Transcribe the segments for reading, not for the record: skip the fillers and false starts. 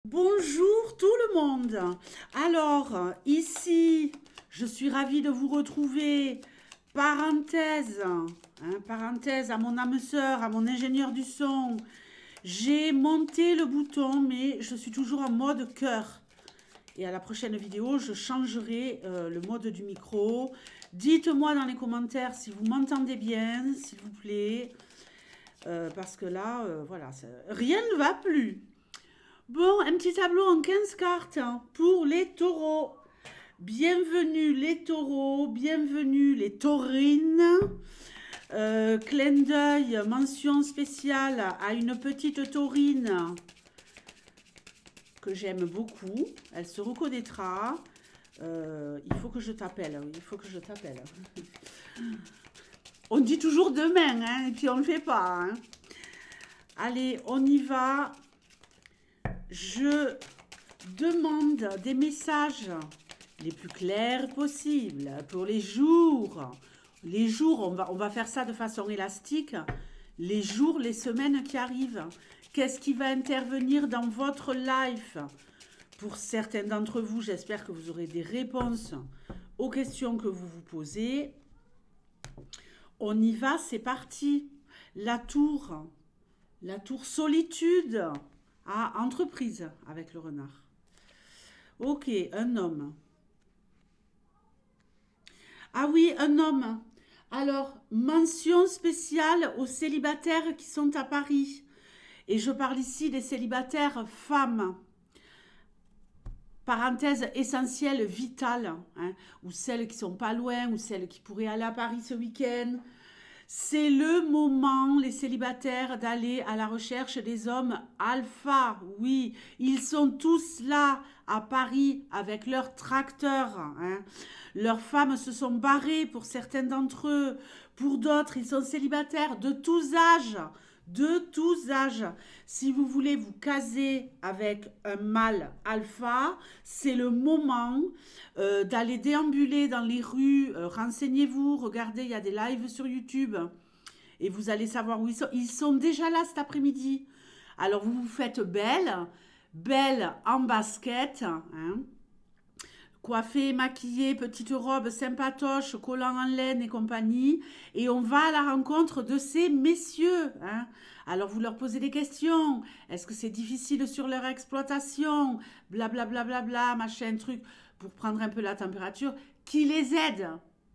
Bonjour tout le monde. Alors, ici, je suis ravie de vous retrouver. Parenthèse, parenthèse à mon âme sœur, à mon ingénieur du son. J'ai monté le bouton, mais je suis toujours en mode cœur. Et à la prochaine vidéo, je changerai le mode du micro. Dites-moi dans les commentaires si vous m'entendez bien, s'il vous plaît. Parce que là, voilà, rien ne va plus. Bon, un petit tableau en 15 cartes pour les taureaux. Bienvenue les taureaux, bienvenue les taurines. Clin d'œil, mention spéciale à une petite taurine que j'aime beaucoup. Elle se reconnaîtra. Il faut que je t'appelle, oui, il faut que je t'appelle. On dit toujours demain, hein, et puis on ne le fait pas. Hein. Allez, on y va. Je demande des messages les plus clairs possibles pour les jours. Les jours, on va faire ça de façon élastique. Les jours, les semaines qui arrivent. Qu'est-ce qui va intervenir dans votre life? Pour certains d'entre vous, j'espère que vous aurez des réponses aux questions que vous vous posez. On y va, c'est parti. La tour solitude. Ah, entreprise avec le renard. Ok, un homme. Ah oui, un homme. Alors, mention spéciale aux célibataires qui sont à Paris. Et je parle ici des célibataires femmes. Parenthèse essentielle, vitale. Hein, ou celles qui sont pas loin, ou celles qui pourraient aller à Paris ce week-end. C'est le moment, les célibataires, d'aller à la recherche des hommes alpha. Oui, ils sont tous là à Paris avec leurs tracteurs. Hein. Leurs femmes se sont barrées pour certains d'entre eux. Pour d'autres, ils sont célibataires de tous âges. De tous âges. Si vous voulez vous caser avec un mâle alpha, c'est le moment d'aller déambuler dans les rues. Renseignez-vous, regardez, il y a des lives sur YouTube et vous allez savoir où ils sont. Ils sont déjà là cet après-midi. Alors vous vous faites belle, belle en basket, hein, coiffée, maquillée, petite robe sympatoche, collant en laine et compagnie. Et on va à la rencontre de ces messieurs. Hein. Alors vous leur posez des questions. Est-ce que c'est difficile sur leur exploitation? Blablabla, bla, bla, bla, machin, truc, pour prendre un peu la température. Qui les aide?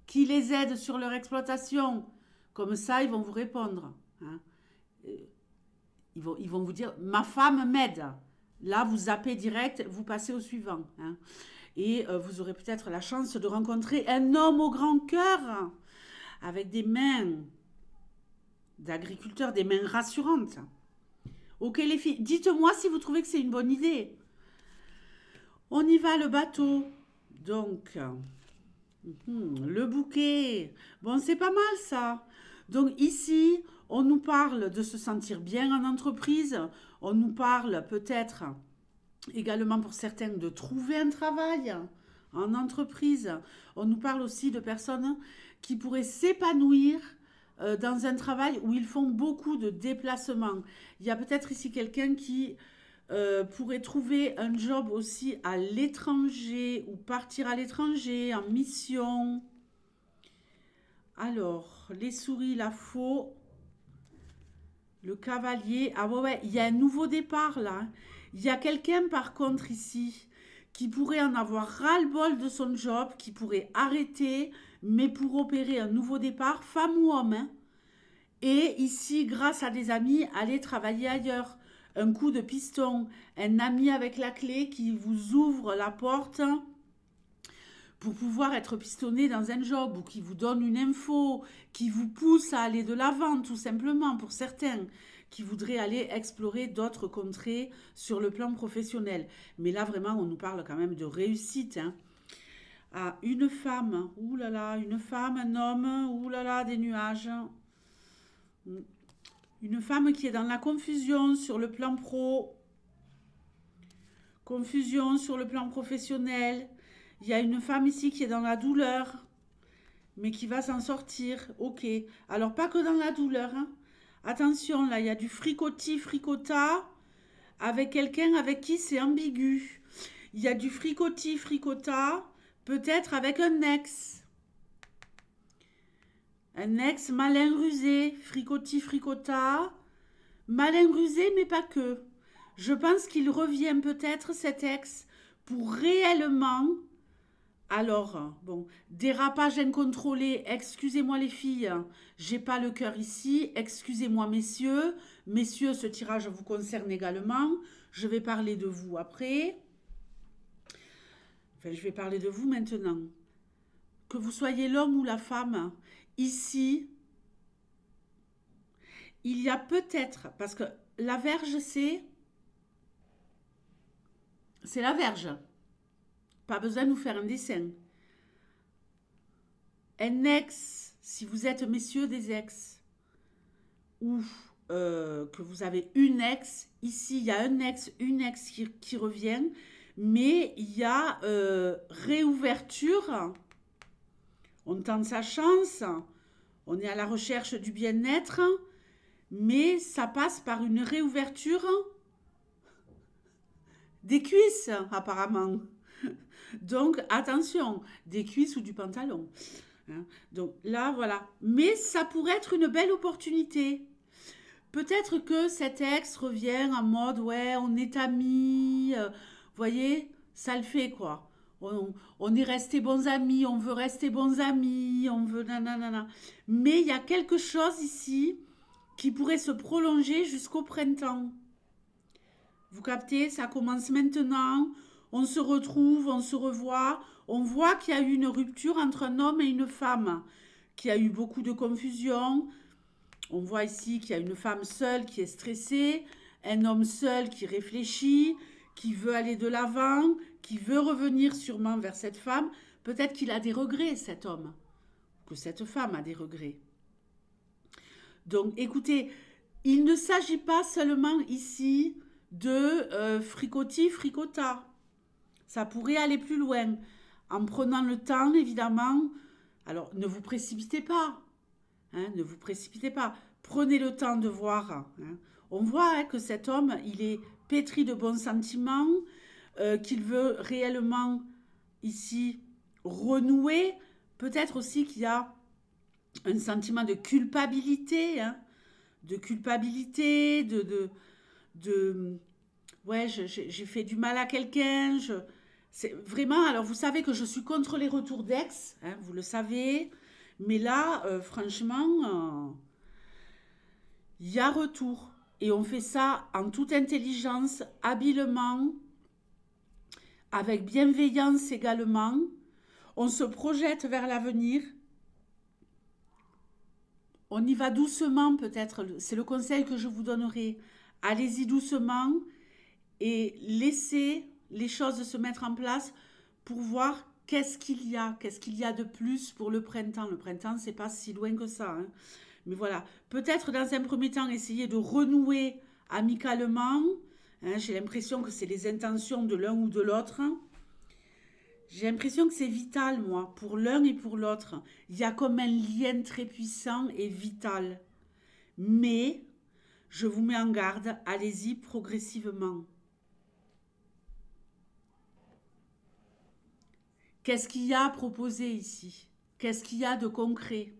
Qui les aide sur leur exploitation? Comme ça, ils vont vous répondre. Hein. Ils vont vous dire, ma femme m'aide. Là, vous zappez direct, vous passez au suivant. Hein. Et vous aurez peut-être la chance de rencontrer un homme au grand cœur, avec des mains d'agriculteur, des mains rassurantes. Ok les filles, dites-moi si vous trouvez que c'est une bonne idée. On y va, le bateau. Donc, le bouquet. Bon, c'est pas mal ça. Donc ici, on nous parle de se sentir bien en entreprise. On nous parle peut-être également pour certains de trouver un travail en entreprise. On nous parle aussi de personnes qui pourraient s'épanouir dans un travail où ils font beaucoup de déplacements. Il y a peut-être ici quelqu'un qui pourrait trouver un job aussi à l'étranger ou partir à l'étranger en mission. Alors, les souris, la faux, le cavalier. Ah ouais, il y a un nouveau départ là. Il y a quelqu'un par contre ici qui pourrait en avoir ras-le-bol de son job, qui pourrait arrêter, mais pour opérer un nouveau départ, femme ou homme. Hein. Et ici, grâce à des amis, aller travailler ailleurs. Un coup de piston, un ami avec la clé qui vous ouvre la porte pour pouvoir être pistonné dans un job ou qui vous donne une info, qui vous pousse à aller de l'avant tout simplement pour certains qui voudraient aller explorer d'autres contrées sur le plan professionnel. Mais là vraiment on nous parle quand même de réussite. Hein. Ah, une femme, oulala, une femme, un homme, oulala, des nuages. Une femme qui est dans la confusion sur le plan pro, confusion sur le plan professionnel. Il y a une femme ici qui est dans la douleur, mais qui va s'en sortir. Ok. Alors, pas que dans la douleur. Hein. Attention, là, il y a du fricota. avec quelqu'un avec qui c'est ambigu. Il y a du fricoti, fricota, peut-être avec un ex. Un ex malin rusé, fricoti, fricota, malin rusé, mais pas que. Je pense qu'il revient peut-être, cet ex, pour réellement... Alors, bon, dérapage incontrôlé, excusez-moi les filles, j'ai pas le cœur ici, excusez-moi messieurs, messieurs, ce tirage vous concerne également, je vais parler de vous après, enfin je vais parler de vous maintenant, que vous soyez l'homme ou la femme, ici, il y a peut-être, parce que la Vierge c'est la Vierge. Pas besoin de nous faire un dessin. Un ex, si vous êtes messieurs des ex, ou que vous avez une ex, ici il y a un ex, une ex qui revient, mais il y a réouverture, on tente sa chance, on est à la recherche du bien-être, mais ça passe par une réouverture des cuisses apparemment. Donc, attention, des cuisses ou du pantalon. Hein. Donc là, voilà. Mais ça pourrait être une belle opportunité. Peut-être que cet ex revient en mode, ouais, on est amis. Voyez, ça le fait, quoi. On est restés bons amis, on veut rester bons amis, on veut nanana. Mais il y a quelque chose ici qui pourrait se prolonger jusqu'au printemps. Vous captez, ça commence maintenant. On se retrouve, on se revoit. On voit qu'il y a eu une rupture entre un homme et une femme, qu'il y a eu beaucoup de confusion. On voit ici qu'il y a une femme seule qui est stressée, un homme seul qui réfléchit, qui veut aller de l'avant, qui veut revenir sûrement vers cette femme. Peut-être qu'il a des regrets, cet homme, que cette femme a des regrets. Donc, écoutez, il ne s'agit pas seulement ici de fricoti, fricota. Ça pourrait aller plus loin, en prenant le temps, évidemment. Alors, ne vous précipitez pas. Hein, ne vous précipitez pas. Prenez le temps de voir. Hein. On voit que cet homme, il est pétri de bons sentiments, qu'il veut réellement, ici, renouer. Peut-être aussi qu'il y a un sentiment de culpabilité. Hein, de culpabilité, ouais, j'ai fait du mal à quelqu'un, c'est vraiment, alors vous savez que je suis contre les retours d'ex, hein, vous le savez, mais là, franchement, il y a retour. Et on fait ça en toute intelligence, habilement, avec bienveillance également. On se projette vers l'avenir. On y va doucement peut-être, c'est le conseil que je vous donnerai. Allez-y doucement et laissez les choses se mettre en place pour voir qu'est-ce qu'il y a de plus pour le printemps. Le printemps, c'est pas si loin que ça. Hein. Mais voilà, peut-être dans un premier temps, essayer de renouer amicalement. Hein, j'ai l'impression que c'est les intentions de l'un ou de l'autre. J'ai l'impression que c'est vital, moi, pour l'un et pour l'autre. Il y a comme un lien très puissant et vital. Mais, je vous mets en garde, allez-y progressivement. Qu'est-ce qu'il y a à proposer ici? Qu'est-ce qu'il y a de concret?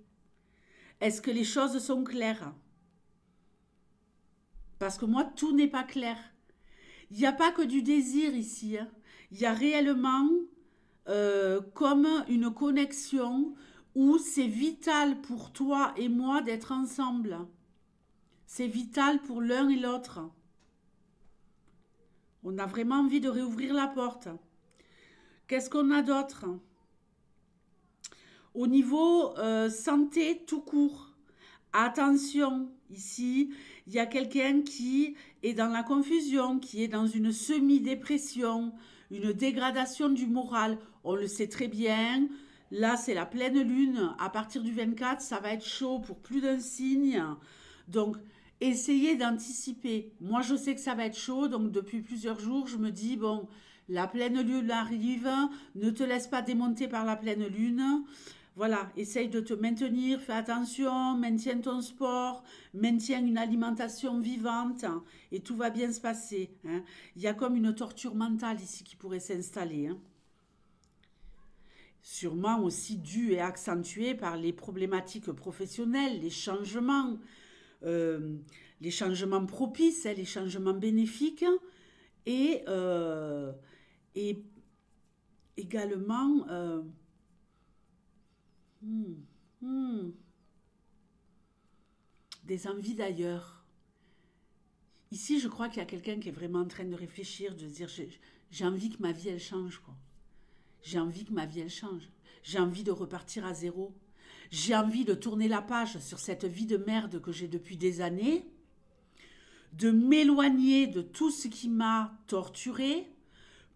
Est-ce que les choses sont claires? Parce que moi, tout n'est pas clair. Il n'y a pas que du désir ici. Hein. Il y a réellement comme une connexion où c'est vital pour toi et moi d'être ensemble. C'est vital pour l'un et l'autre. On a vraiment envie de réouvrir la porte. Qu'est-ce qu'on a d'autre? Au niveau santé tout court, attention, ici, il y a quelqu'un qui est dans la confusion, qui est dans une semi-dépression, une dégradation du moral. On le sait très bien. Là, c'est la pleine lune. À partir du 24, ça va être chaud pour plus d'un signe. Donc, essayez d'anticiper. Moi, je sais que ça va être chaud. Donc, depuis plusieurs jours, je me dis, bon, la pleine lune arrive. Ne te laisse pas démonter par la pleine lune. Voilà, essaye de te maintenir, fais attention, maintiens ton sport, maintiens une alimentation vivante et tout va bien se passer, hein. Il y a comme une torture mentale ici qui pourrait s'installer, hein. Sûrement aussi due et accentuée par les problématiques professionnelles, euh, les changements propices, hein, les changements bénéfiques et, et également hmm, hmm, des envies d'ailleurs. Ici, je crois qu'il y a quelqu'un qui est vraiment en train de réfléchir, de se dire j'ai envie que ma vie elle change, quoi. J'ai envie que ma vie elle change. J'ai envie de repartir à zéro. J'ai envie de tourner la page sur cette vie de merde que j'ai depuis des années, de m'éloigner de tout ce qui m'a torturé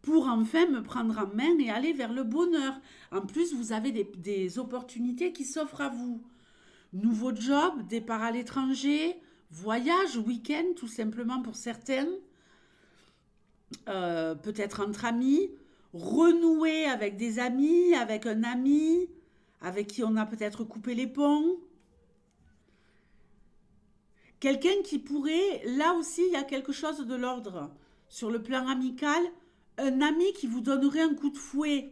pour enfin me prendre en main et aller vers le bonheur. En plus, vous avez des opportunités qui s'offrent à vous. Nouveau job, départ à l'étranger, voyage, week-end, tout simplement pour certains, peut-être entre amis, renouer avec des amis, avec un ami, avec qui on a peut-être coupé les ponts. Quelqu'un qui pourrait, là aussi, il y a quelque chose de l'ordre. Sur le plan amical, un ami qui vous donnerait un coup de fouet.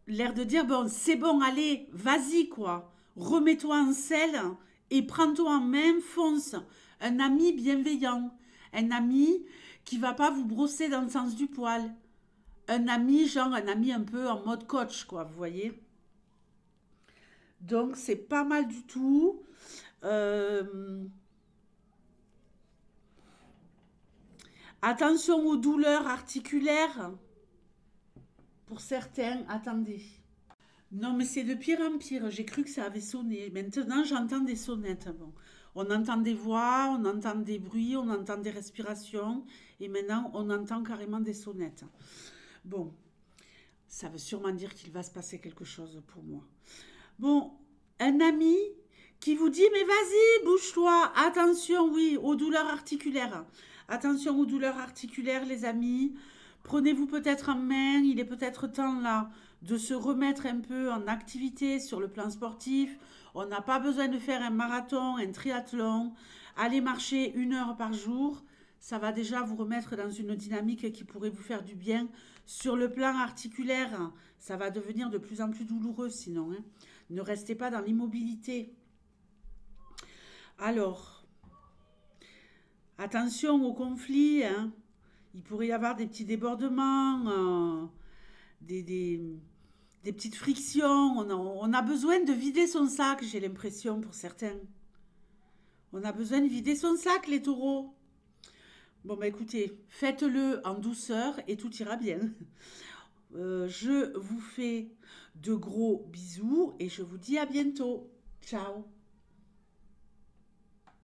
L'air de dire, bon, c'est bon, allez, vas-y, quoi. Remets-toi en selle et prends-toi en main, fonce. Un ami bienveillant. Un ami qui va pas vous brosser dans le sens du poil. Un ami, genre un ami un peu en mode coach, quoi, vous voyez. Donc, c'est pas mal du tout. Attention aux douleurs articulaires. Pour certains, attendez. Non, mais c'est de pire en pire. J'ai cru que ça avait sonné. Maintenant, j'entends des sonnettes. Bon. On entend des voix, on entend des bruits, on entend des respirations. Et maintenant, on entend carrément des sonnettes. Bon, ça veut sûrement dire qu'il va se passer quelque chose pour moi. Bon, un ami qui vous dit, mais vas-y, bouge-toi. Attention, oui, aux douleurs articulaires. Attention aux douleurs articulaires, les amis. Prenez-vous peut-être en main. Il est peut-être temps là de se remettre un peu en activité sur le plan sportif. On n'a pas besoin de faire un marathon, un triathlon. Allez marcher 1 heure par jour. Ça va déjà vous remettre dans une dynamique qui pourrait vous faire du bien. Sur le plan articulaire, ça va devenir de plus en plus douloureux sinon, hein. Ne restez pas dans l'immobilité. Alors, attention aux conflits, hein. Il pourrait y avoir des petits débordements, des petites frictions. On a besoin de vider son sac, j'ai l'impression, pour certains. On a besoin de vider son sac, les taureaux. Bon, bah écoutez, faites-le en douceur et tout ira bien. Je vous fais de gros bisous et je vous dis à bientôt. Ciao.